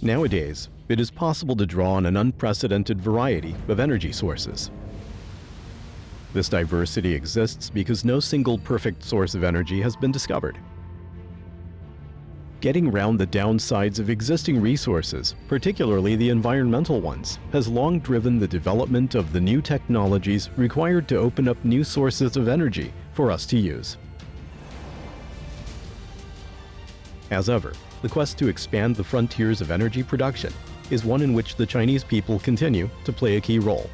Nowadays, it is possible to draw on an unprecedented variety of energy sources. This diversity exists because no single perfect source of energy has been discovered. Getting around the downsides of existing resources, particularly the environmental ones, has long driven the development of the new technologies required to open up new sources of energy for us to use. As ever, the quest to expand the frontiers of energy production is one in which the Chinese people continue to play a key role.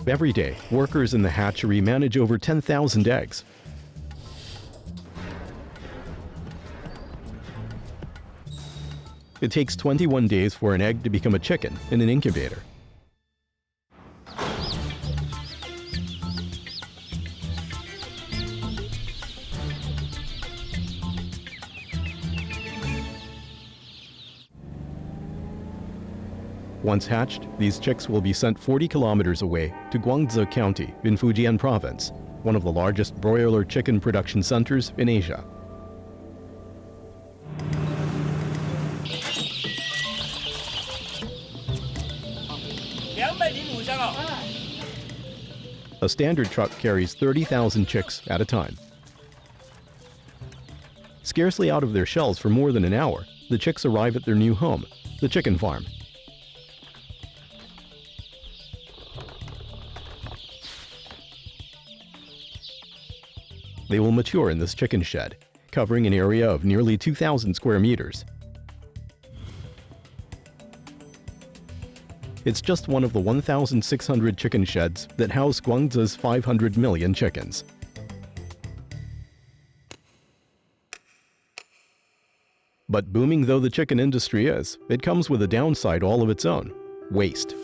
Every day, workers in the hatchery manage over 10,000 eggs. It takes 21 days for an egg to become a chicken in an incubator. Once hatched, these chicks will be sent 40 kilometers away to Guangzhou County in Fujian Province, one of the largest broiler chicken production centers in Asia. A standard truck carries 30,000 chicks at a time. Scarcely out of their shells for more than an hour, the chicks arrive at their new home, the chicken farm. They will mature in this chicken shed, covering an area of nearly 2,000 square meters. It's just one of the 1,600 chicken sheds that house Guangzhou's 500 million chickens. But booming though the chicken industry is, it comes with a downside all of its own: waste.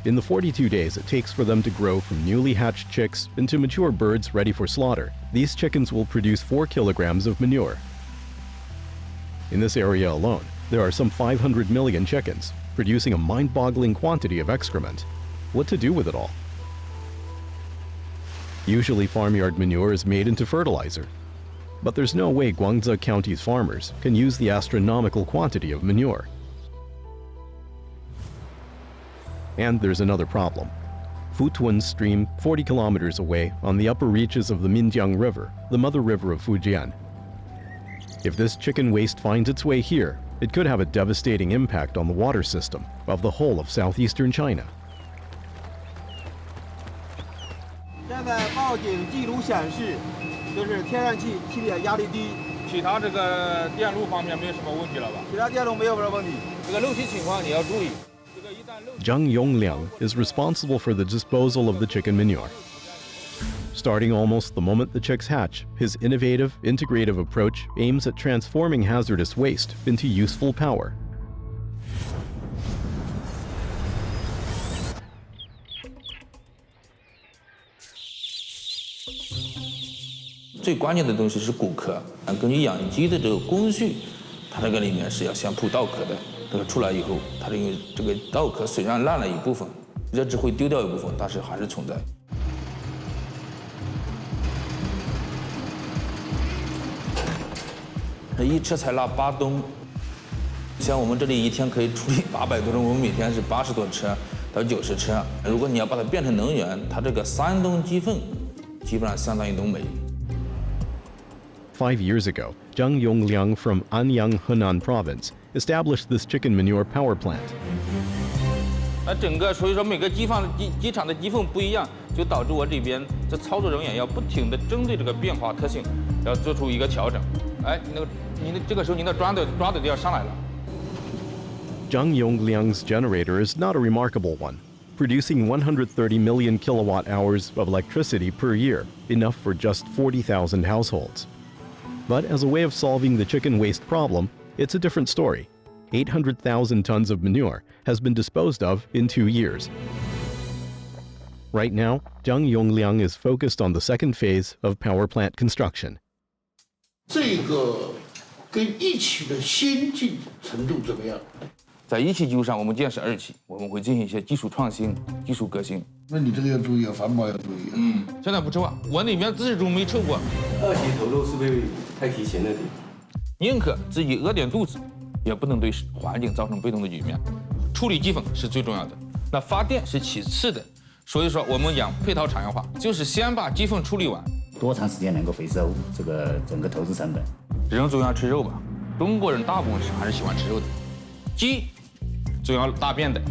In the 42 days it takes for them to grow from newly hatched chicks into mature birds ready for slaughter, these chickens will produce 4 kilograms of manure. In this area alone, there are some 500 million chickens, producing a mind-boggling quantity of excrement. What to do with it all? Usually farmyard manure is made into fertilizer. But there's no way Guangzhou County's farmers can use the astronomical quantity of manure. And there's another problem. Futuan Stream, 40 kilometers away on the upper reaches of the Minjiang River, the mother river of Fujian. If this chicken waste finds its way here, it could have a devastating impact on the water system of the whole of southeastern China. 现在报警记录显示，就是天然气气体压力低，其他这个电路方面没有什么问题了吧？其他电路没有什么问题。这个漏气情况你要注意。 Zhang Yongliang is responsible for the disposal of the chicken manure. Starting almost the moment the chicks hatch, his innovative, integrative approach aims at transforming hazardous waste into useful power. 最关键的东西是骨壳，根据养鸡的这个工序，它这个里面是要先铺稻壳的。 这个出来以后，它因为这个稻壳虽然烂了一部分，热值会丢掉一部分，但是还是存在。这一车才拉8吨，像我们这里一天可以处理800多吨，我们每天是80多车到90车。如果你要把它变成能源，它这个3吨鸡粪基本上相当于1吨煤。 5 years ago, Zhang Yongliang from Anyang, Henan Province established this chicken manure power plant. 那整个所以说每个鸡场的鸡粪不一样，就导致我这边这操作人员要不停地针对这个变化特性，要做出一个调整。哎，你这个时候您的抓的就要上来了。 Zhang Yongliang's generator is not a remarkable one, producing 130 million kilowatt hours of electricity per year, enough for just 40,000 households. But as a way of solving the chicken waste problem, it's a different story. 800,000 tons of manure has been disposed of in 2 years. Right now, Zhang Yongliang is focused on the second phase of power plant construction. 这个跟一期的先进程度怎么样？在一期基础上，我们建设二期，我们会进行一些技术创新、技术革新。那你这个要注意啊，环保要注意。现在不抽啊，我那边自主没抽过。二期投入是不是太提前了点？宁可自己饿点肚子，也不能对环境造成被动的局面。处理机缝是最重要的，那发电是其次的。所以说，我们讲配套产业化，就是先把机缝处理完。多长时间能够回收这个整个投资成本？人总要吃肉吧，中国人大部分还是喜欢吃肉的。鸡总要大便的，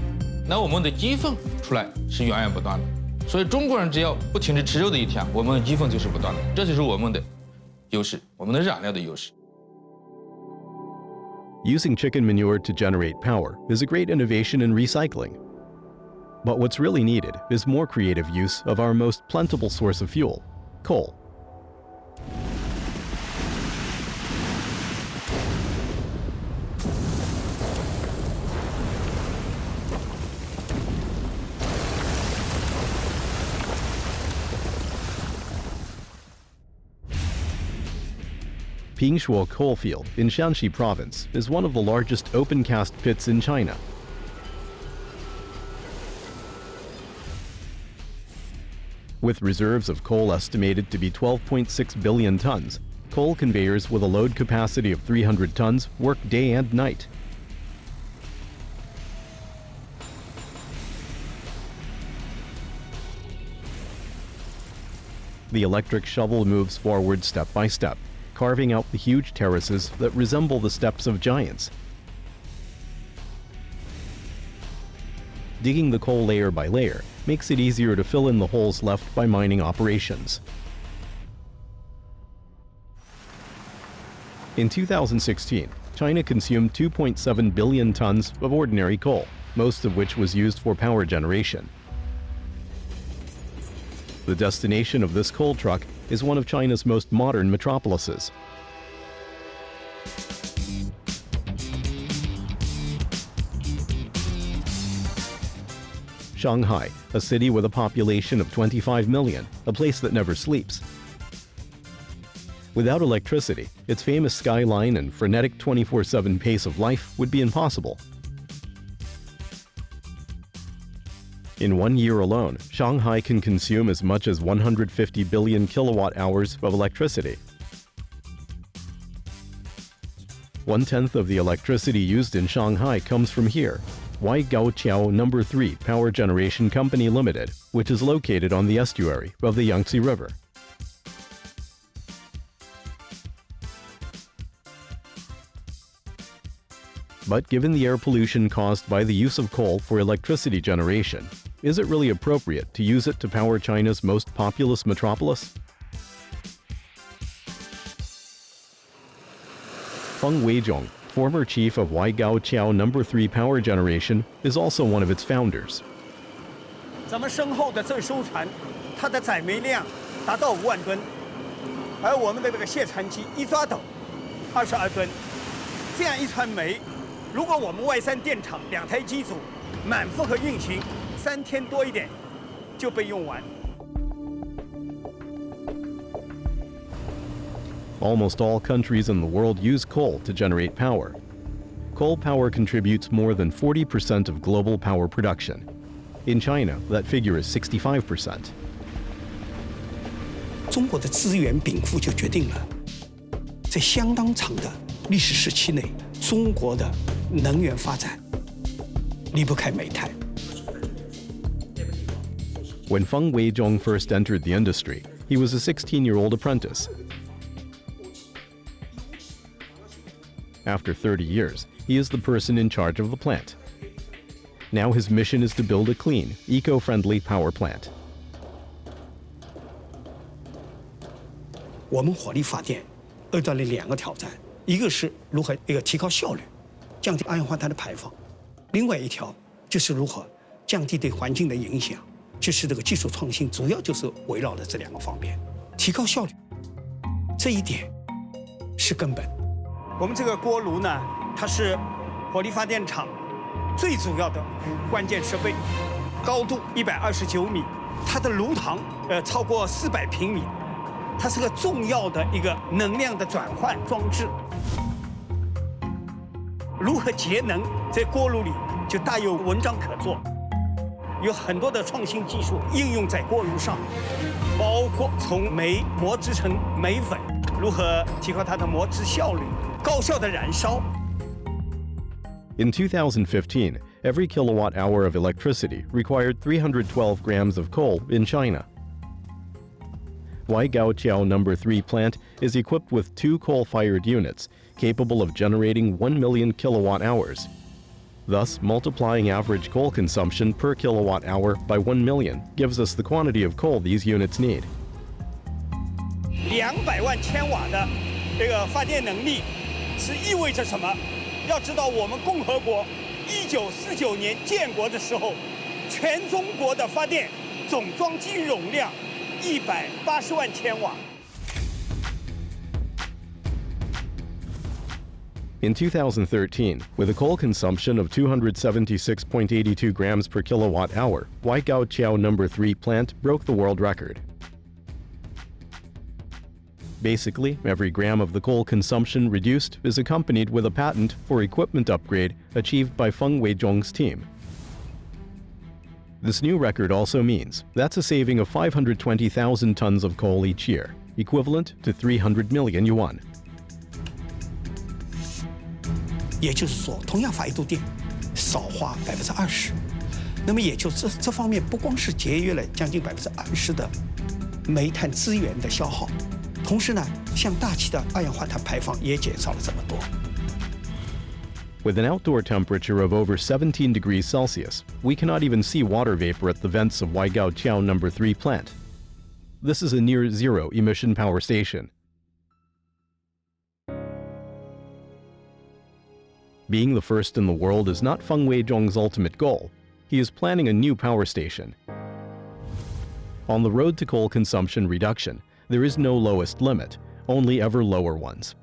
那我们的鸡粪出来是源源不断的。所以中国人只要不停止吃肉的一天，我们的鸡粪就是不断的，这就是我们的优势，我们的染料的优势。Using chicken manure to generate power is a great innovation in recycling. But what's really needed is more creative use of our most plentiful source of fuel, coal. Pingshuo coalfield in Shanxi province is one of the largest open-cast pits in China. With reserves of coal estimated to be 12.6 billion tons, coal conveyors with a load capacity of 300 tons work day and night. The electric shovel moves forward step by step, carving out the huge terraces that resemble the steps of giants. Digging the coal layer by layer makes it easier to fill in the holes left by mining operations. In 2016, China consumed 2.7 billion tons of ordinary coal, most of which was used for power generation. The destination of this coal truck is one of China's most modern metropolises. Shanghai, a city with a population of 25 million, a place that never sleeps. Without electricity, its famous skyline and frenetic 24/7 pace of life would be impossible. In 1 year alone, Shanghai can consume as much as 150 billion kilowatt hours of electricity. 1/10 of the electricity used in Shanghai comes from here, Waigaoqiao No. 3 Power Generation Company Limited, which is located on the estuary of the Yangtze River. But given the air pollution caused by the use of coal for electricity generation, is it really appropriate to use it to power China's most populous metropolis? Feng Weizhong, former chief of Waigaoqiao No. 3 Power Generation, is also one of its founders. 咱们身后的这艘船，它的载煤量达到5万吨，而我们的这个卸船机一抓斗22吨，这样一船煤，如果我们外山电厂2台机组满负荷运行，3天多一点就被用完。 Almost all countries in the world use coal to generate power. Coal power contributes more than 40% of global power production. In China, that figure is 65%. 中国的资源禀赋就决定了，在相当长的历史时期内，中国的能源发展离不开煤炭。 When Feng Weizhong first entered the industry, he was a 16-year-old apprentice. After 30 years, he is the person in charge of the plant. Now his mission is to build a clean, eco-friendly power plant. 我们火力发电遇到了2个挑战，一个是如何提高效率，降低二氧化碳的排放；另外一条就是如何降低对环境的影响。就是这个技术创新，主要就是围绕着这2个方面，提高效率，这一点是根本。 我们这个锅炉呢，它是火力发电厂最主要的关键设备，高度129米，它的炉膛超过400平米，它是个重要的一个能量的转换装置。如何节能，在锅炉里就大有文章可做，有很多的创新技术应用在锅炉上，包括从煤磨制成煤粉，如何提高它的磨制效率，高效的燃烧。In 2015, every kilowatt hour of electricity required 312 grams of coal in China. Waigaoqiao No. 3 plant is equipped with 2 coal-fired units, capable of generating 1 million kilowatt hours. Thus, multiplying average coal consumption per kilowatt hour by 1 million gives us the quantity of coal these units need. 200万千瓦的这个发电能力，是意味着什么？要知道，我们共和国1949年建国的时候，全中国的发电总装机容量180万千瓦。In 2013, with a coal consumption of 276.82 grams per kilowatt hour, Waigaoqiao No. 3 plant broke the world record. Basically, every gram of the coal consumption reduced is accompanied with a patent for equipment upgrade achieved by Feng Weizhong's team. This new record also means that's a saving of 520,000 tons of coal each year, equivalent to 300 million yuan. 也就是说，同样发一度电，少花20%。那么也就这方面不光是节约了将近20%的煤炭资源的消耗，同时呢，向大气的二氧化碳排放也减少了这么多。With an outdoor temperature of over 17 degrees Celsius, we cannot even see water vapor at the vents of Waigaoqiao No. 3 plant. This is a near-zero emission power station. Being the first in the world is not Feng Weizhong's ultimate goal. He is planning a new power station. On the road to coal consumption reduction, there is no lowest limit, only ever lower ones.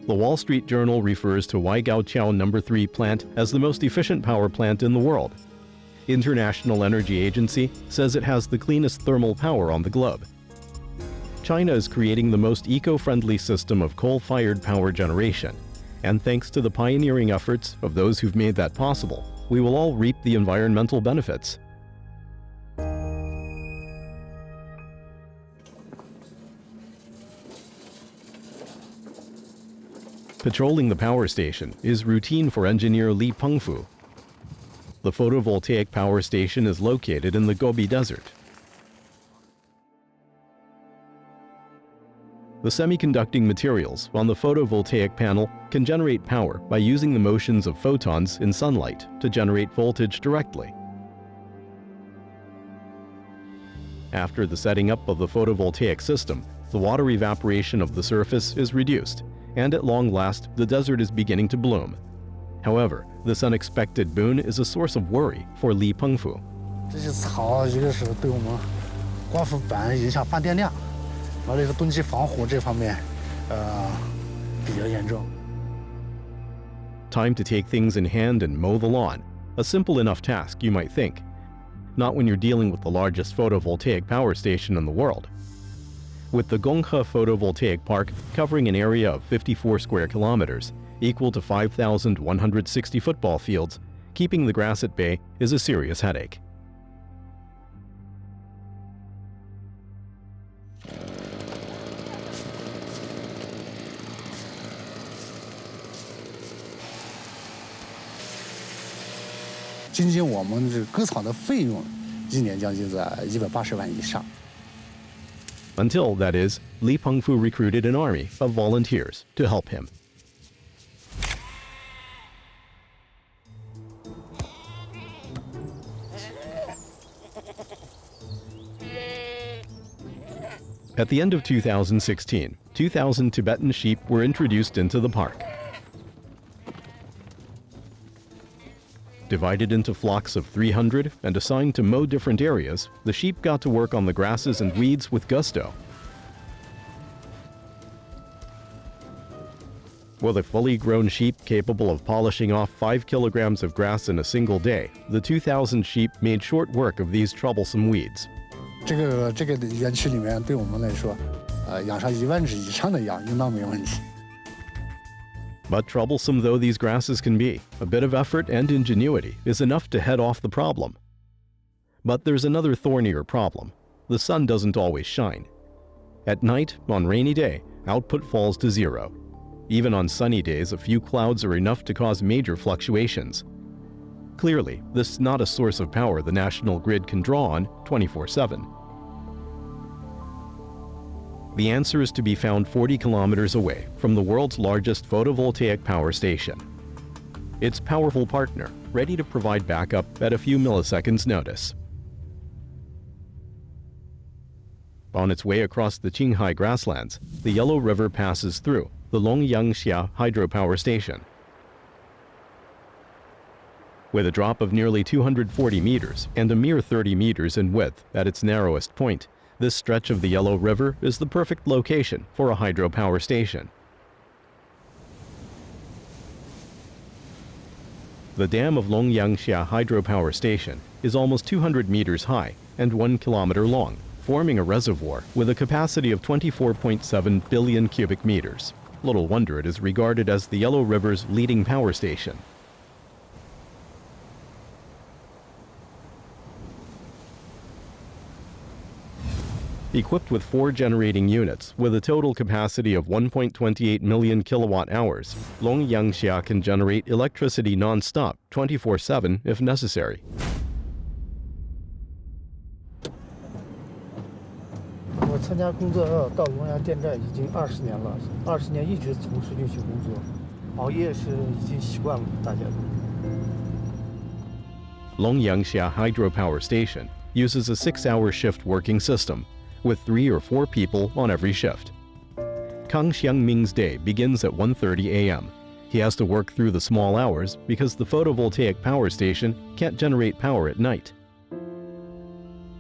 The Wall Street Journal refers to Waigaoqiao No. 3 plant as the most efficient power plant in the world. International Energy Agency says it has the cleanest thermal power on the globe. China is creating the most eco-friendly system of coal-fired power generation. And thanks to the pioneering efforts of those who've made that possible, we will all reap the environmental benefits. Patrolling the power station is routine for engineer Li Pengfu. The photovoltaic power station is located in the Gobi Desert. The semiconducting materials on the photovoltaic panel can generate power by using the motions of photons in sunlight to generate voltage directly. After the setting up of the photovoltaic system, the water evaporation of the surface is reduced, and at long last, the desert is beginning to bloom. However, this unexpected boon is a source of worry for Li Pengfu. 这些草一个是对我们光伏板影响发电量。 完了，这个冬季防火这方面，比较严重。 Time to take things in hand and mow the lawn. A simple enough task, you might think. Not when you're dealing with the largest photovoltaic power station in the world. With the Gonghe Photovoltaic Park covering an area of 54 square kilometers, equal to 5,160 football fields, keeping the grass at bay is a serious headache.今年我们这割草的费用，一年将近在180万以上。 Until, that is, Li Pengfu recruited an army of volunteers to help him. At the end of 2016, 2,000 Tibetan sheep were introduced into the park. Divided into flocks of 300 and assigned to mow different areas, the sheep got to work on the grasses and weeds with gusto. With a fully grown sheep capable of polishing off 5 kilograms of grass in a single day, the 2,000 sheep made short work of these troublesome weeds. 这个园区里面，对我们来说，养上1万只以上的羊应当没问题。 But troublesome though these grasses can be, a bit of effort and ingenuity is enough to head off the problem. But there's another thornier problem. The sun doesn't always shine. At night, on rainy day, output falls to zero. Even on sunny days, a few clouds are enough to cause major fluctuations. Clearly, this is not a source of power the national grid can draw on 24/7. The answer is to be found 40 kilometers away from the world's largest photovoltaic power station. Its powerful partner, ready to provide backup at a few milliseconds' notice. On its way across the Qinghai grasslands, the Yellow River passes through the Longyanxia hydropower station. With a drop of nearly 240 meters and a mere 30 meters in width at its narrowest point, this stretch of the Yellow River is the perfect location for a hydropower station. The dam of Longyanxia hydropower station is almost 200 meters high and 1 kilometer long, forming a reservoir with a capacity of 24.7 billion cubic meters. Little wonder it is regarded as the Yellow River's leading power station. Equipped with 4 generating units with a total capacity of 1.28 million kilowatt hours, Longyanxia can generate electricity non-stop 24/7 if necessary. 我参加工作到龙阳电站已经20年了，20年一直从事运输工作，熬夜是已经习惯了，大家都。Longyanxia hydropower station uses a 6-hour shift working system, with 3 or 4 people on every shift. Kang Xiangming's day begins at 1:30 a.m. He has to work through the small hours because the photovoltaic power station can't generate power at night.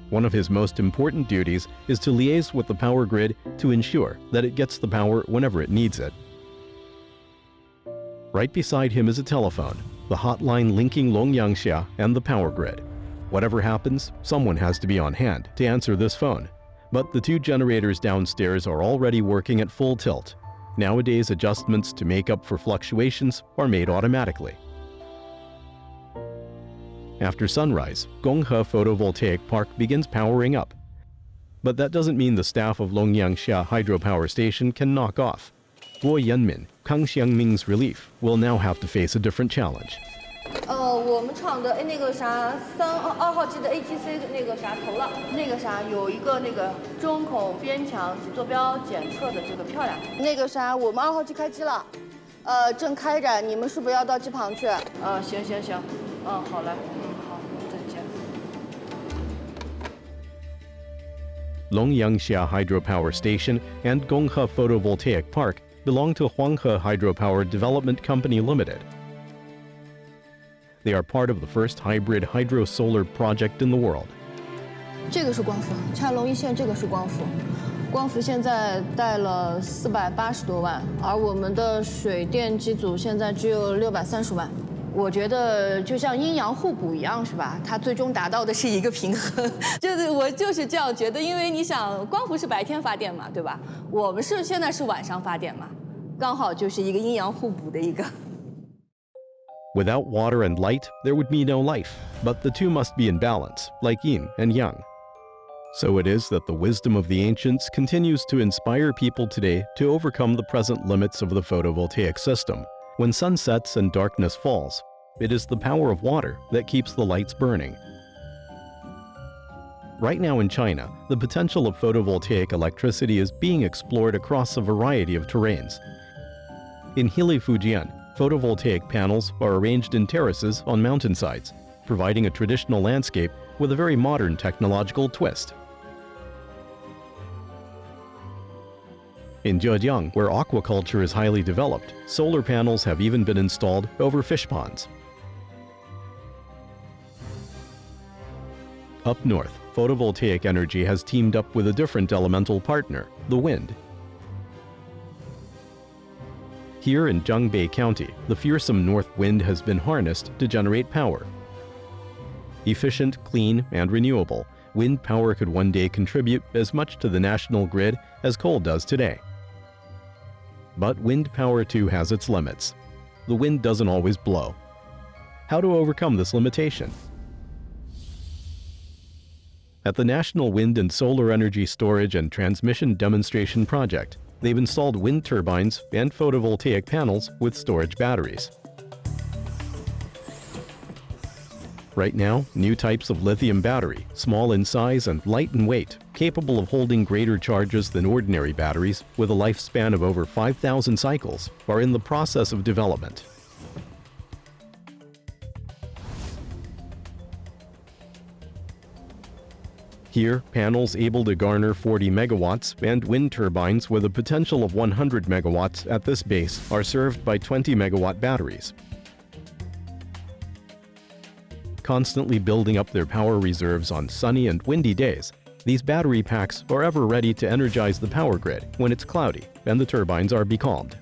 One of his most important duties is to liaise with the power grid to ensure that it gets the power whenever it needs it. Right beside him is a telephone, the hotline linking Longyanxia and the power grid. Whatever happens, someone has to be on hand to answer this phone. But the 2 generators downstairs are already working at full tilt. Nowadays, adjustments to make up for fluctuations are made automatically. After sunrise, Gonghe Photovoltaic Park begins powering up. But that doesn't mean the staff of Longyanxia hydropower station can knock off. Guo Yanmin, Kang Xiangming's relief, will now have to face a different challenge. 我们厂的那个啥2号机的 ATC 那个啥投了，那个啥有一个那个中孔边墙及坐标检测的这个漂亮。那个啥，我们2号机开机了，正开着，你们是不是要到机旁去？行，好嘞，好，再见。Longyanxia hydropower station and Gonghe Photovoltaic Park belong to Huanghe Hydropower Development Company Limited. They are part of the first hybrid hydro-solar project in the world. 这个是光伏，恰龙一线这个是光伏，光伏现在带了480多万，而我们的水电机组现在只有630万。我觉得就像阴阳互补一样，是吧？它最终达到的是一个平衡。我就是这样觉得，因为你想，光伏是白天发电嘛，对吧？我们现在是晚上发电嘛，刚好就是一个阴阳互补的一个。 Without water and light, there would be no life, but the two must be in balance, like yin and yang. So it is that the wisdom of the ancients continues to inspire people today to overcome the present limits of the photovoltaic system. When sun sets and darkness falls, it is the power of water that keeps the lights burning. Right now in China, the potential of photovoltaic electricity is being explored across a variety of terrains. In hilly Fujian, photovoltaic panels are arranged in terraces on mountainsides, providing a traditional landscape with a very modern technological twist. In Zhejiang, where aquaculture is highly developed, solar panels have even been installed over fish ponds. Up north, photovoltaic energy has teamed up with a different elemental partner, the wind. Here in Zhangbei County, the fearsome north wind has been harnessed to generate power. Efficient, clean, and renewable, wind power could one day contribute as much to the national grid as coal does today. But wind power too has its limits. The wind doesn't always blow. How to overcome this limitation? At the National Wind and Solar Energy Storage and Transmission Demonstration Project, they've installed wind turbines and photovoltaic panels with storage batteries. Right now, new types of lithium battery, small in size and light in weight, capable of holding greater charges than ordinary batteries with a lifespan of over 5,000 cycles, are in the process of development. Here, panels able to garner 40 megawatts and wind turbines with a potential of 100 megawatts at this base are served by 20 megawatt batteries. Constantly building up their power reserves on sunny and windy days, these battery packs are ever ready to energize the power grid when it's cloudy and the turbines are becalmed.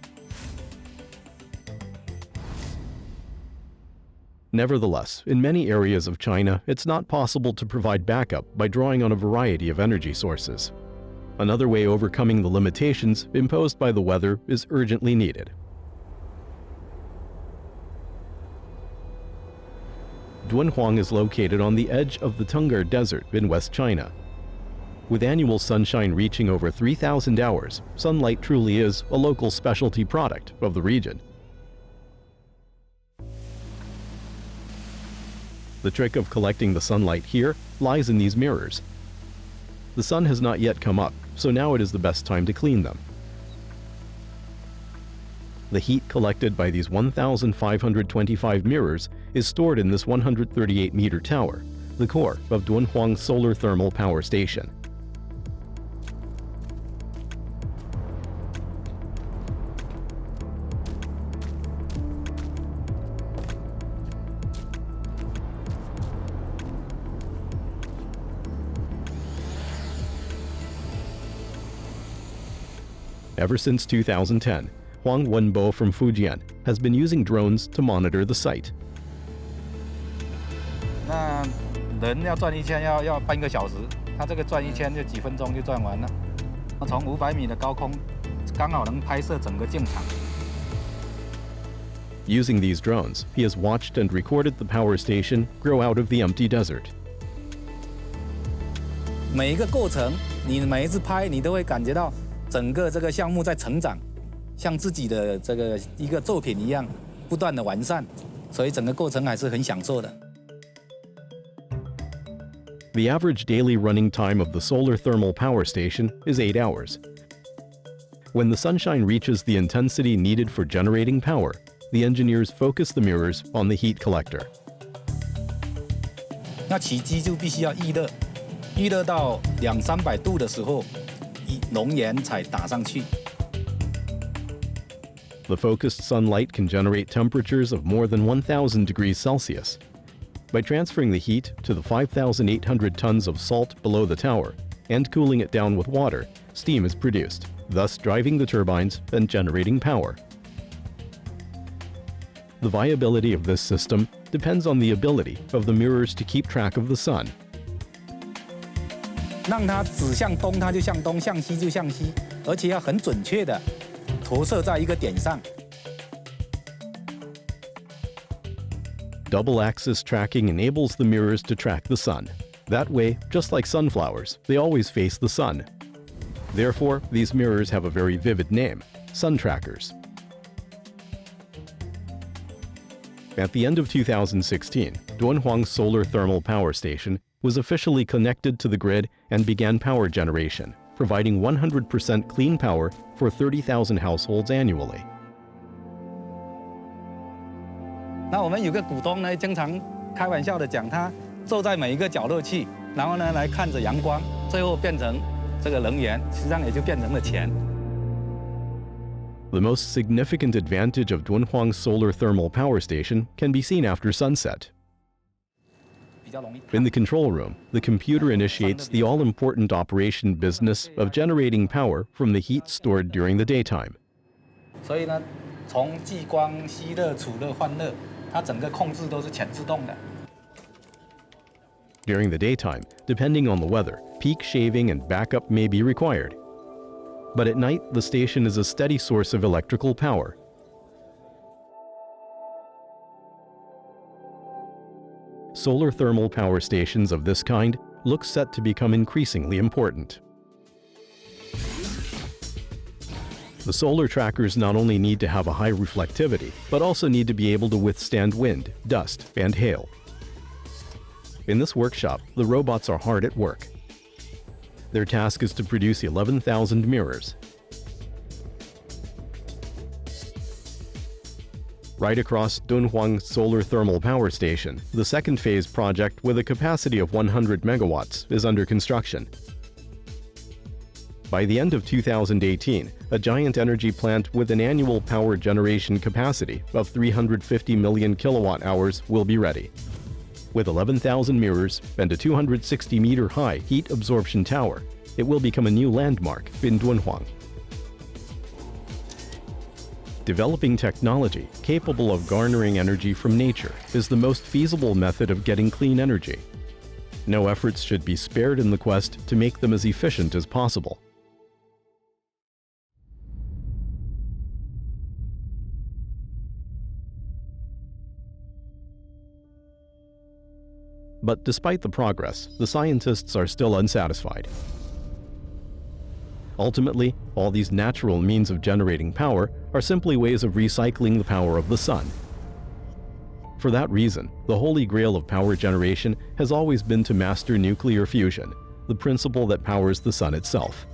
Nevertheless, in many areas of China, it's not possible to provide backup by drawing on a variety of energy sources. Another way overcoming the limitations imposed by the weather is urgently needed. Dunhuang is located on the edge of the Tengger Desert in West China. With annual sunshine reaching over 3,000 hours, sunlight truly is a local specialty product of the region. The trick of collecting the sunlight here lies in these mirrors. The sun has not yet come up, so now it is the best time to clean them. The heat collected by these 1,525 mirrors is stored in this 138-meter tower, the core of Dunhuang Solar Thermal Power Station. Ever since 2010, Huang Wenbo from Fujian has been using drones to monitor the site. 那人要转一圈要半个小时，它这个转一圈就几分钟就转完了。从500米的高空，刚好能拍摄整个建厂。Using these drones, he has watched and recorded the power station grow out of the empty desert. 每一个过程，你每一次拍，你都会感觉到整个这个项目在成长，像自己的这个一个作品一样，不断的完善，所以整个过程还是很享受的。The average daily running time of the solar thermal power station is 8 hours. When the sunshine reaches the intensity needed for generating power, the engineers focus the mirrors on the heat collector. 那起机就必须要预热，预热到200-300度的时候，熔岩才打上去。The focused sunlight can generate temperatures of more than 1,000 degrees Celsius. By transferring the heat to the 5,800 tons of salt below the tower and cooling it down with water, steam is produced, thus driving the turbines and generating power. The viability of this system depends on the ability of the mirrors to keep track of the sun. 让它指向东，它就向东；向西就向西，而且要很准确的投射在一个点上。Double-axis tracking enables the mirrors to track the sun. That way, just like sunflowers, they always face the sun. Therefore, these mirrors have a very vivid name, sun trackers. At the end of 2016, Dunhuang Solar Thermal Power Station was officially connected to the grid and began power generation, providing 100% clean power for 30,000 households annually. 那我们有个股东呢，经常开玩笑的讲，他坐在每一个角落去，然后呢来看着阳光，最后变成这个能源，实际上也就变成了钱。The most significant advantage of Dunhuang Solar Thermal Power Station can be seen after sunset. In the control room, the computer initiates the all-important operation business of generating power from the heat stored during the daytime. 所以呢，从聚光、吸热、储热、换热，它整个控制都是全自动的。 During the daytime, depending on the weather, peak shaving and backup may be required. But at night, the station is a steady source of electrical power. Solar thermal power stations of this kind look set to become increasingly important. The solar trackers not only need to have a high reflectivity, but also need to be able to withstand wind, dust, and hail. In this workshop, the robots are hard at work. Their task is to produce 11,000 mirrors. Right across Dunhuang Solar Thermal Power Station, the second phase project with a capacity of 100 megawatts is under construction. By the end of 2018, a giant energy plant with an annual power generation capacity of 350 million kilowatt hours will be ready. With 11,000 mirrors and a 260-meter-high heat absorption tower, it will become a new landmark in Dunhuang. Developing technology capable of garnering energy from nature is the most feasible method of getting clean energy. No efforts should be spared in the quest to make them as efficient as possible. But despite the progress, the scientists are still unsatisfied. Ultimately, all these natural means of generating power are simply ways of recycling the power of the sun. For that reason, the holy grail of power generation has always been to master nuclear fusion, the principle that powers the sun itself.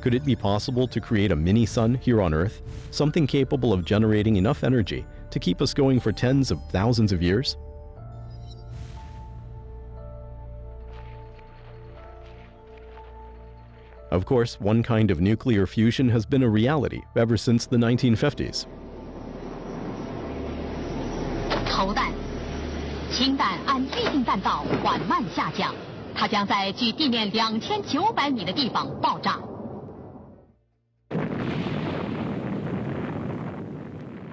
Could it be possible to create a mini-sun here on Earth, something capable of generating enough energy to keep us going for tens of thousands of years? Of course, one kind of nuclear fusion has been a reality ever since the 1950s. 投弹，氢弹按预定弹道缓慢下降，它将在距地面2900米的地方爆炸。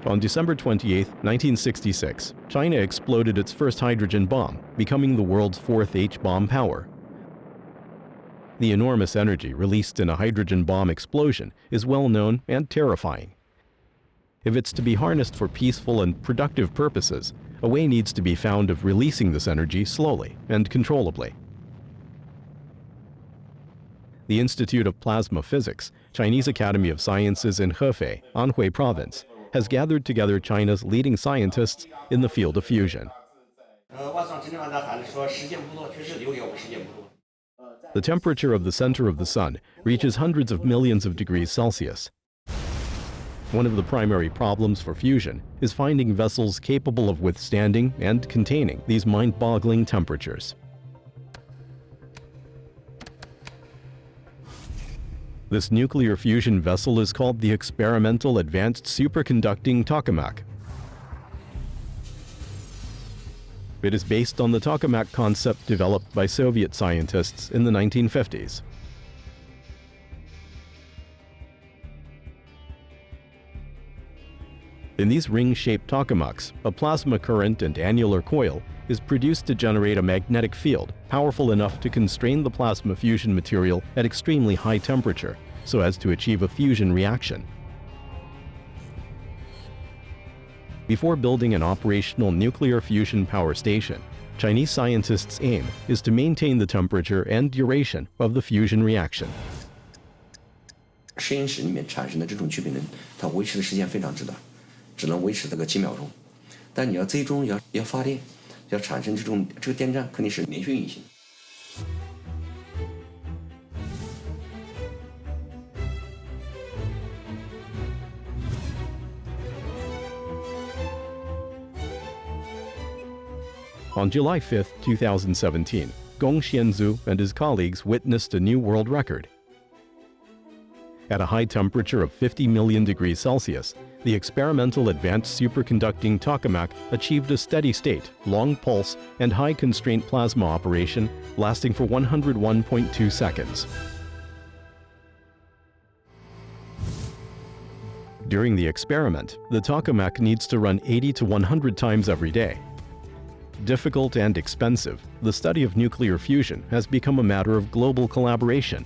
On December 28, 1966, China exploded its first hydrogen bomb, becoming the world's fourth H-bomb power. The enormous energy released in a hydrogen bomb explosion is well known and terrifying. If it's to be harnessed for peaceful and productive purposes, a way needs to be found of releasing this energy slowly and controllably. The Institute of Plasma Physics, Chinese Academy of Sciences in Hefei, Anhui Province, has gathered together China's leading scientists in the field of fusion. The temperature of the center of the sun reaches hundreds of millions of degrees Celsius. One of the primary problems for fusion is finding vessels capable of withstanding and containing these mind-boggling temperatures. This nuclear fusion vessel is called the Experimental Advanced Superconducting Tokamak. It is based on the tokamak concept developed by Soviet scientists in the 1950s. In these ring-shaped tokamaks, a plasma current and annular coil is produced to generate a magnetic field powerful enough to constrain the plasma fusion material at extremely high temperature so as to achieve a fusion reaction. Before building an operational nuclear fusion power station, Chinese scientists' aim is to maintain the temperature and duration of the fusion reaction. 实验室里面产生的这种聚变能，它维持的时间非常之短，只能维持这个几秒钟。但你要最终要发电，要产生这个电站肯定是连续运行。 On July 5, 2017, Gong Xianzu and his colleagues witnessed a new world record. At a high temperature of 50 million degrees Celsius, the experimental advanced superconducting tokamak achieved a steady state, long pulse, and high constraint plasma operation lasting for 101.2 seconds. During the experiment, the tokamak needs to run 80 to 100 times every day. Difficult and expensive, the study of nuclear fusion has become a matter of global collaboration.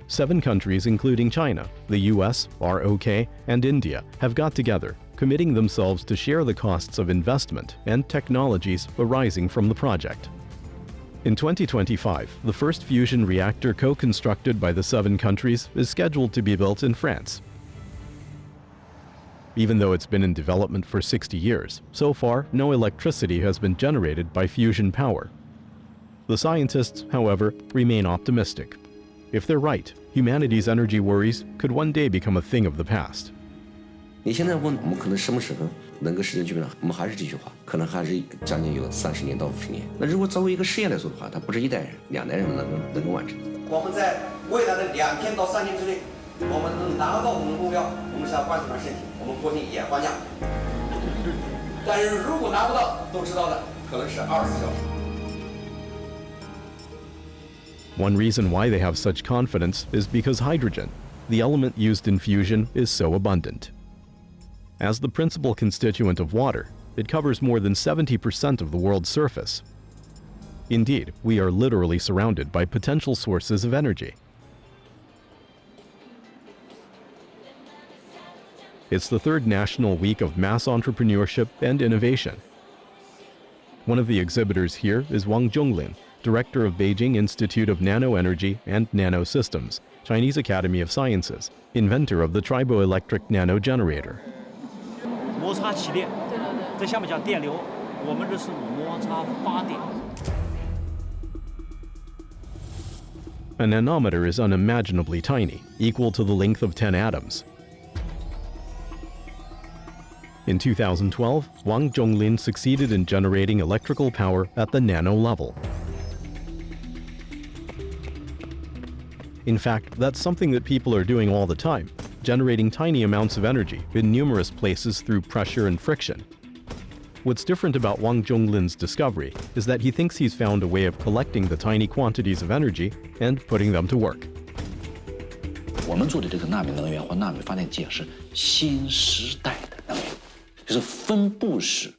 7 countries, including China, the US, ROK, and India, have got together, committing themselves to share the costs of investment and technologies arising from the project. In 2025, the first fusion reactor co-constructed by the 7 countries is scheduled to be built in France. Even though it's been in development for 60 years, so far no electricity has been generated by fusion power. The scientists, however, remain optimistic. If they're right, humanity's energy worries could one day become a thing of the past. 你现在问我们可能什么时候能够实现基本上，我们还是这句话，可能还是将近有30年到50年。那如果作为一个事业来说的话，它不是1代人、2代人能够完成。我们在未来的2天到3天之内，我们能达到我们的目标，我们向观众们申请，我们国庆也放假。但是如果拿不到，都知道的，可能是24小时。 One reason why they have such confidence is because hydrogen, the element used in fusion, is so abundant. As the principal constituent of water, it covers more than 70% of the world's surface. Indeed, we are literally surrounded by potential sources of energy. It's the 3rd National Week of Mass Entrepreneurship and Innovation. One of the exhibitors here is Wang Zhonglin, Director of Beijing Institute of Nanoenergy and Nanosystems, Chinese Academy of Sciences, inventor of the triboelectric nanogenerator. 摩擦起电，这下面讲电流，我们这是摩擦发电。 A nanometer is unimaginably tiny, equal to the length of 10 atoms. In 2012, Wang Zhonglin succeeded in generating electrical power at the nano level. In fact, that's something that people are doing all the time, generating tiny amounts of energy in numerous places through pressure and friction. What's different about Wang Zhonglin's discovery is that he thinks he's found a way of collecting the tiny quantities of energy and putting them to work. 我们做的这个纳米能源或纳米发电机是新时代的能源，就是分布式、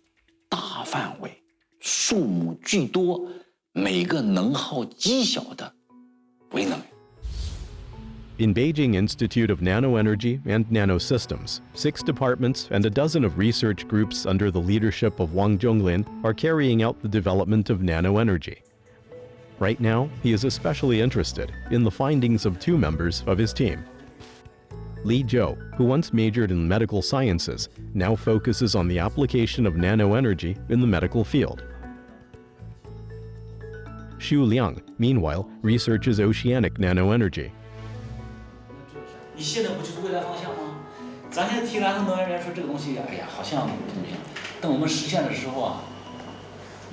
大范围、数目巨多、每个能耗极小的微能源。 In Beijing Institute of Nanoenergy and Nanosystems, 6 departments and a dozen of research groups under the leadership of Wang Zhonglin are carrying out the development of nanoenergy. Right now, he is especially interested in the findings of 2 members of his team. Li Zhou, who once majored in medical sciences, now focuses on the application of nanoenergy in the medical field. Xu Liang, meanwhile, researches oceanic nanoenergy. 你现在不就是未来方向吗？咱现在提来很多人说这个东西，哎呀，好像不怎么样。等我们实现的时候啊，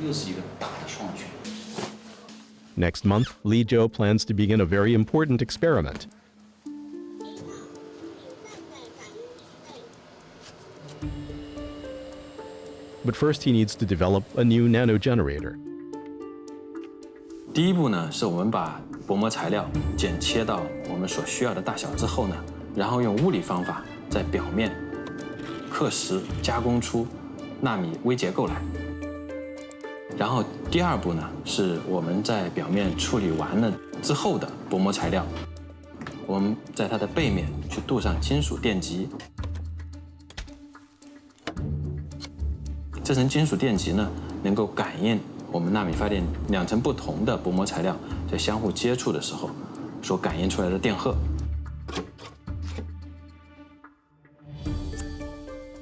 又是一个大的双圈。 Next month, Li Zhou plans to begin a very important experiment. But first he needs to develop a new nanogenerator. 第一步呢，是我们把薄膜材料剪切到我们所需要的大小之后呢，然后用物理方法在表面刻蚀加工出纳米微结构来。然后第2步呢，是我们在表面处理完了之后的薄膜材料，我们在它的背面去镀上金属电极。这层金属电极呢，能够感应 我们纳米发电2层不同的薄膜材料在相互接触的时候所感应出来的电荷。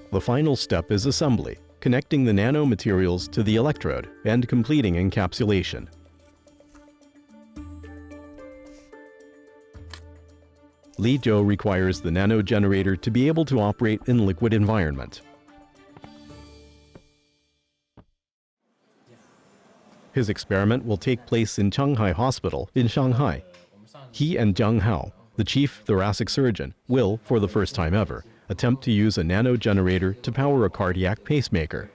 The final step is assembly, connecting the nanomaterials to the electrode and completing encapsulation. Li Zhou requires the nanogenerator to be able to operate in liquid environment. His experiment will take place in Changhai Hospital in Shanghai. He and Jiang Hao, the chief thoracic surgeon, will, for the first time ever, attempt to use a nanogenerator to power a cardiac pacemaker.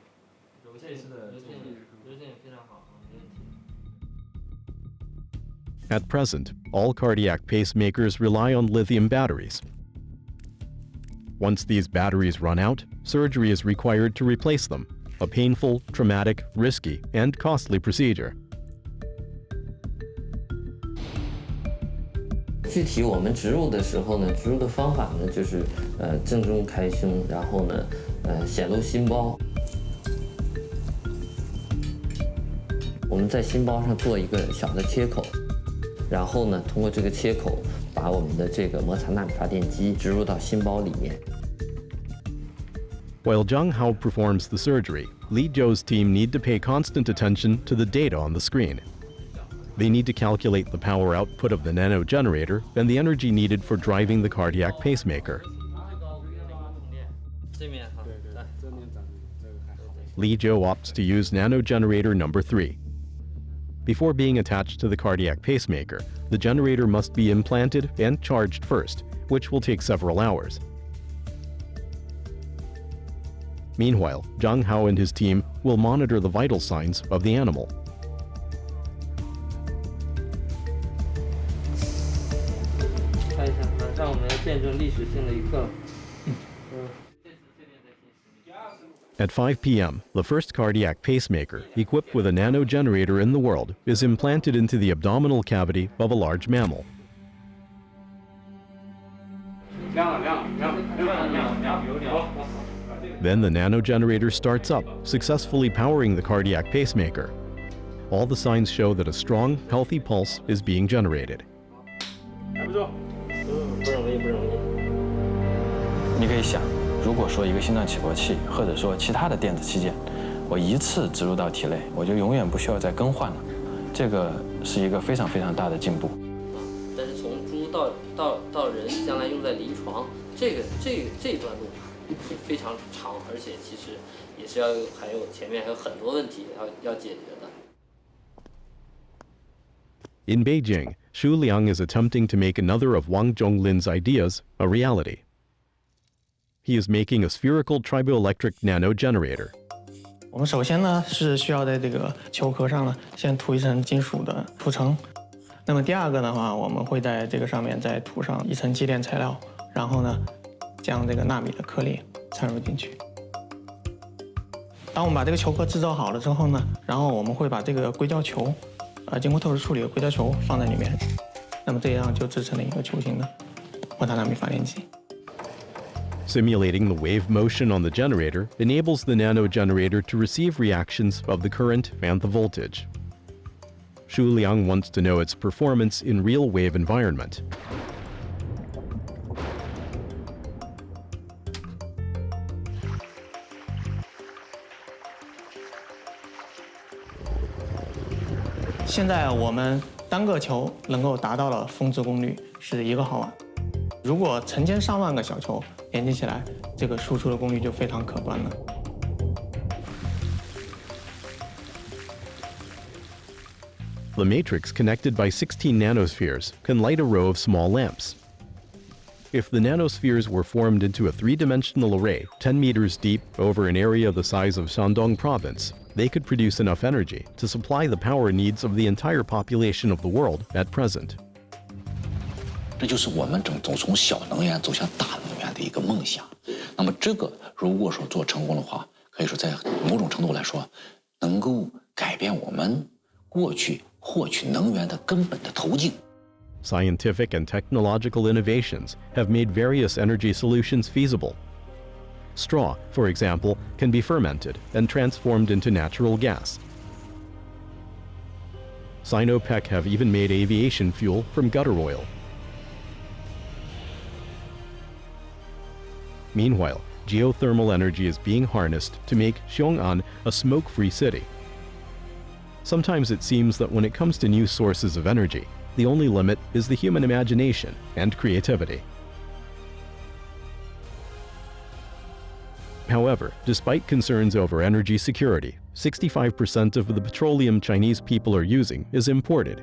At present, all cardiac pacemakers rely on lithium batteries. Once these batteries run out, surgery is required to replace them, a painful, traumatic, risky, and costly procedure. 具体我们植入的时候呢，植入的方法呢就是正中开胸，然后呢显露心包。我们在心包上做一个小的切口，然后呢通过这个切口把我们的这个摩擦纳米发电机植入到心包里面。 While Zhang Hao performs the surgery, Li Zhou's team need to pay constant attention to the data on the screen. They need to calculate the power output of the nanogenerator and the energy needed for driving the cardiac pacemaker. Li Zhou opts to use nanogenerator number 3. Before being attached to the cardiac pacemaker, the generator must be implanted and charged first, which will take several hours. Meanwhile, Zhang Hao and his team will monitor the vital signs of the animal. 看一下，马上我们要见证历史性的一刻。At 5 p.m., the first cardiac pacemaker, equipped with a nanogenerator in the world, is implanted into the abdominal cavity of a large mammal. Then the nanogenerator starts up, successfully powering the cardiac pacemaker. All the signs show that a strong, healthy pulse is being generated. 不容易，不容易。你可以想，如果说一个心脏起搏器，或者说其他的电子器件，我一次植入到体内，我就永远不需要再更换了，这个是一个非常非常大的进步。但是从猪到人，将来用在临床，这段路会非常长，而且其实也是前面还有很多问题要解决的。 In Beijing, Xu Liang is attempting to make another of Wang Zhonglin's ideas a reality. He is making a spherical triboelectric nanogenerator. 我们首先呢是需要在这个球壳上呢先涂一层金属的涂层，那么第二个的话，我们会在这个上面再涂上一层机电材料，然后呢将这个纳米的颗粒掺入进去。当我们把这个球壳制造好了之后呢，然后我们会把这个硅胶球。 经过特殊处理的硅胶球放在里面，那么这样就制成了一个球形的摩擦纳米发电机。Simulating the wave motion on the generator enables the nanogenerator to receive reactions of the current and the voltage. Xu Liang wants to know its performance in real wave environment. .现在我们单个球能够达到了峰值功率是1个毫瓦，如果成千上万个小球连接起来，这个输出的功率就非常可观了。The matrix connected by 16 nanospheres can light a row of small lamps. If the nanospheres were formed into a three-dimensional array 10 meters deep over an area the size of Shandong province, they could produce enough energy to supply the power needs of the entire population of the world at present. 这就是我们从小能源走向大能源的一个梦想。那么这个如果说做成功的话，可以说在某种程度来说，能够改变我们过去获取能源的根本的途径。 Scientific and technological innovations have made various energy solutions feasible. Straw, for example, can be fermented and transformed into natural gas. Sinopec have even made aviation fuel from gutter oil. Meanwhile, geothermal energy is being harnessed to make Xiong'an a smoke-free city. Sometimes it seems that when it comes to new sources of energy, the only limit is the human imagination and creativity. However, despite concerns over energy security, 65% of the petroleum Chinese people are using is imported.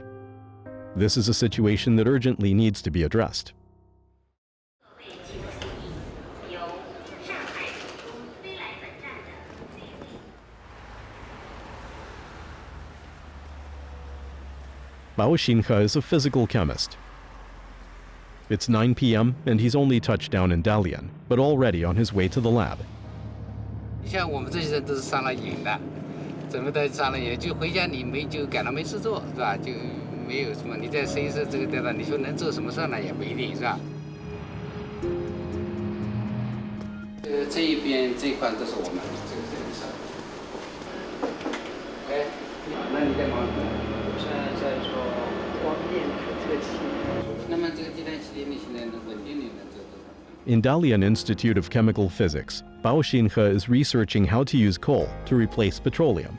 This is a situation that urgently needs to be addressed. Bao Xinhe is a physical chemist. It's 9 p.m. and he's only touched down in Dalian, but already on his way to the lab. 你像我们这些人都是上了瘾的，怎么的上了瘾就回家你就感到没事做是吧？就没有什么，你在实验室这个地方，你说能做什么事呢？也不一定是吧？这一边这一块都是我们这个实验室。哎，那你在忙什么？我现在在做光电可测器。那么这个地毯气体你现在能稳定你能做多少？ In Dalian Institute of Chemical Physics, Bao Xinhe is researching how to use coal to replace petroleum.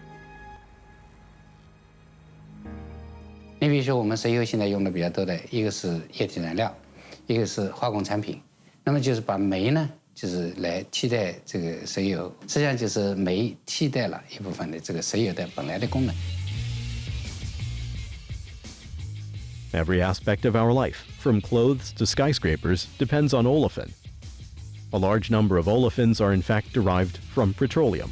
你比如说，我们石油现在用的比较多的一个是液体燃料，一个是化工产品。那么就是把煤呢，就是来替代这个石油，实际上就是煤替代了一部分的这个石油的本来的功能。 Every aspect of our life, from clothes to skyscrapers, depends on olefin. A large number of olefins are in fact derived from petroleum.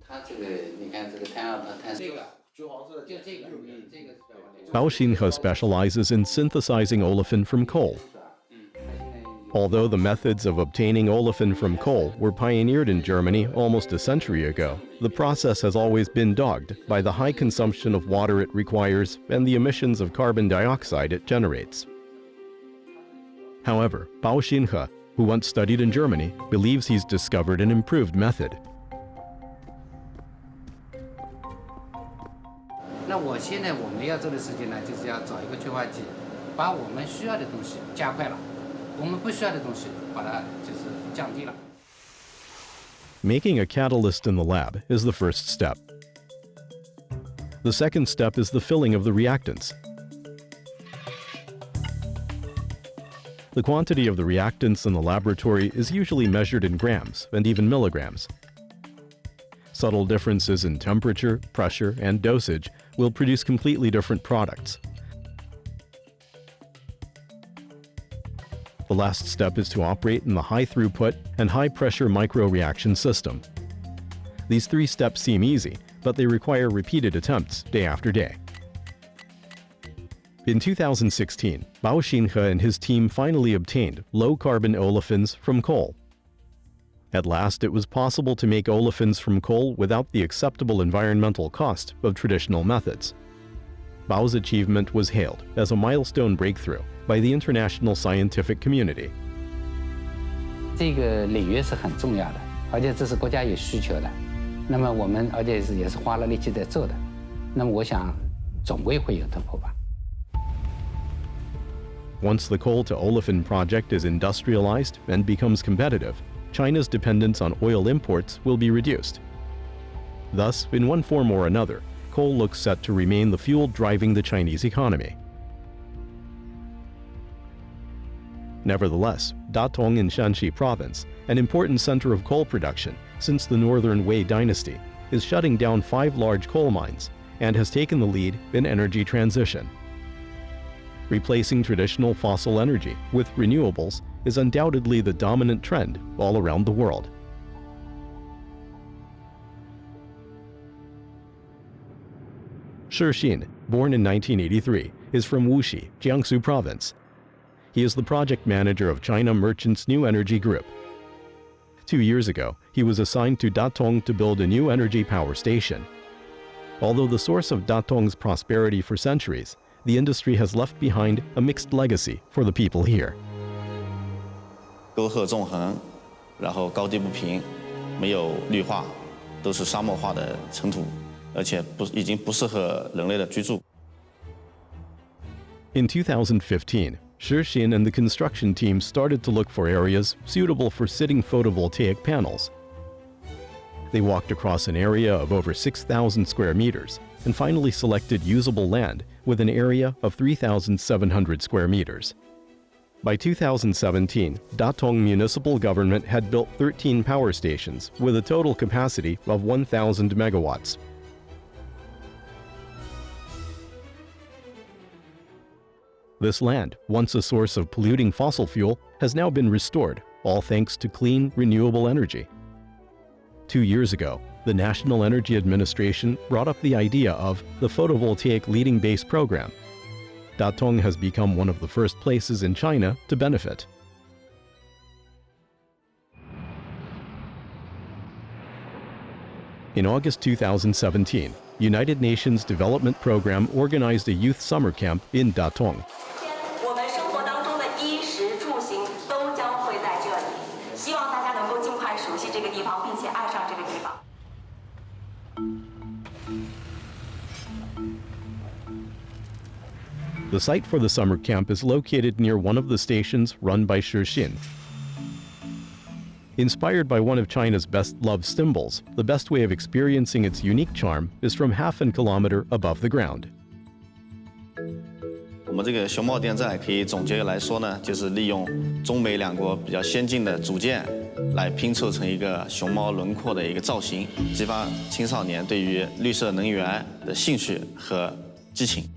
它这个，你看这个碳二碳这个，就这个，这个。 Bao Xinhe specializes in synthesizing olefin from coal. Although the methods of obtaining olefin from coal were pioneered in Germany almost a century ago, the process has always been dogged by the high consumption of water it requires and the emissions of carbon dioxide it generates. However, Bao Xinhe, who once studied in Germany, believes he's discovered an improved method. 那我现在我们要做的事情呢，就是要找一个催化剂，把我们需要的东西加快了，我们不需要的东西把它就是降低了。 Making a catalyst in the lab is the first step. The second step is the filling of the reactants. The quantity of the reactants in the laboratory is usually measured in grams and even milligrams. Subtle differences in temperature, pressure, and dosage will produce completely different products. The last step is to operate in the high throughput and high pressure micro-reaction system. These three steps seem easy, but they require repeated attempts day after day. In 2016, Bao Xinhe and his team finally obtained low-carbon olefins from coal. At last, it was possible to make olefins from coal without the acceptable environmental cost of traditional methods. Bao's achievement was hailed as a milestone breakthrough by the international scientific community. 这个领域是很重要的，而且这是国家有需求的。那么我们而且也是花了力气在做的。那么我想，总归会有突破吧。 Once the coal to olefin project is industrialized and becomes competitive, China's dependence on oil imports will be reduced. Thus, in one form or another, coal looks set to remain the fuel driving the Chinese economy. Nevertheless, Datong in Shanxi province, an important center of coal production since the Northern Wei dynasty, is shutting down 5 large coal mines and has taken the lead in energy transition. Replacing traditional fossil energy with renewables is undoubtedly the dominant trend all around the world. Shi Xin, born in 1983, is from Wuxi, Jiangsu province. He is the project manager of China Merchants New Energy Group. 2 years ago, he was assigned to Datong to build a new energy power station. Although the source of Datong's prosperity for centuries, the industry has left behind a mixed legacy for the people here. 沟壑纵横，然后高低不平，没有绿化，都是沙漠化的尘土，而且已经不适合人类的居住。 In 2015, Shi Xin and the construction team started to look for areas suitable for sitting photovoltaic panels. They walked across an area of over 6,000 square meters and finally selected usable land with an area of 3,700 square meters. By 2017, Datong municipal government had built 13 power stations with a total capacity of 1,000 megawatts. This land, once a source of polluting fossil fuel, has now been restored, all thanks to clean, renewable energy. 2 years ago, the National Energy Administration brought up the idea of the photovoltaic leading base program. Datong has become one of the first places in China to benefit. In August 2017, United Nations Development Program organized a youth summer camp in Datong. The site for the summer camp is located near one of the stations run by Shixin. Inspired by one of China's best-loved symbols, the best way of experiencing its unique charm is from half a kilometer above the ground. 我们这个熊猫电站可以总结来说呢，就是利用中美两国比较先进的组件，来拼凑成一个熊猫轮廓的一个造型，激发青少年对于绿色能源的兴趣和激情。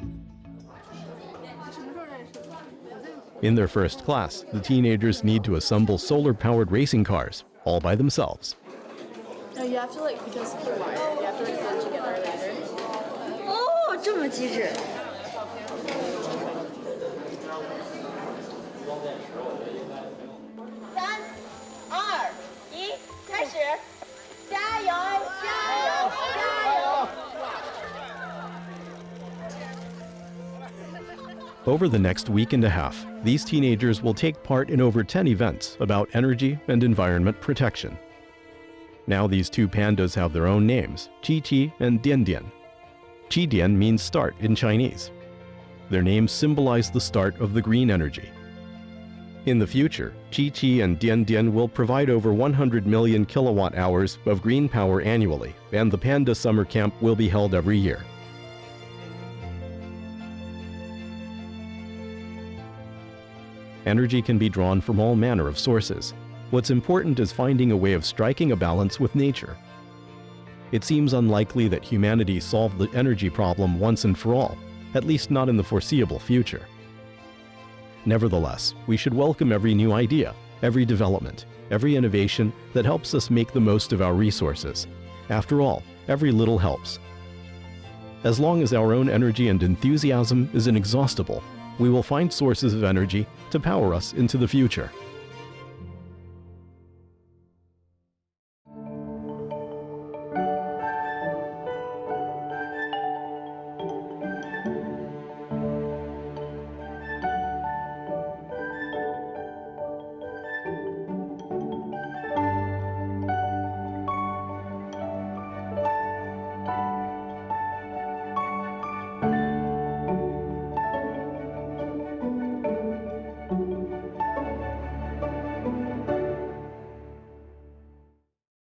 In their first class, the teenagers need to assemble solar-powered racing cars, all by themselves. No, you have to because of the wire, you have to put it together later. Oh, 这么机智。3、2、1，开始！加油！加油！加油！ Over the next week and a half, these teenagers will take part in over 10 events about energy and environment protection. Now these two pandas have their own names, Qi and Dian. Qi means start in Chinese. Their names symbolize the start of the green energy. In the future, Qi and Dian will provide over 100 million kilowatt hours of green power annually, and the Panda Summer Camp will be held every year. Energy can be drawn from all manner of sources. What's important is finding a way of striking a balance with nature. It seems unlikely that humanity solved the energy problem once and for all, at least not in the foreseeable future. Nevertheless, we should welcome every new idea, every development, every innovation that helps us make the most of our resources. After all, every little helps. As long as our own energy and enthusiasm is inexhaustible, we will find sources of energy to power us into the future.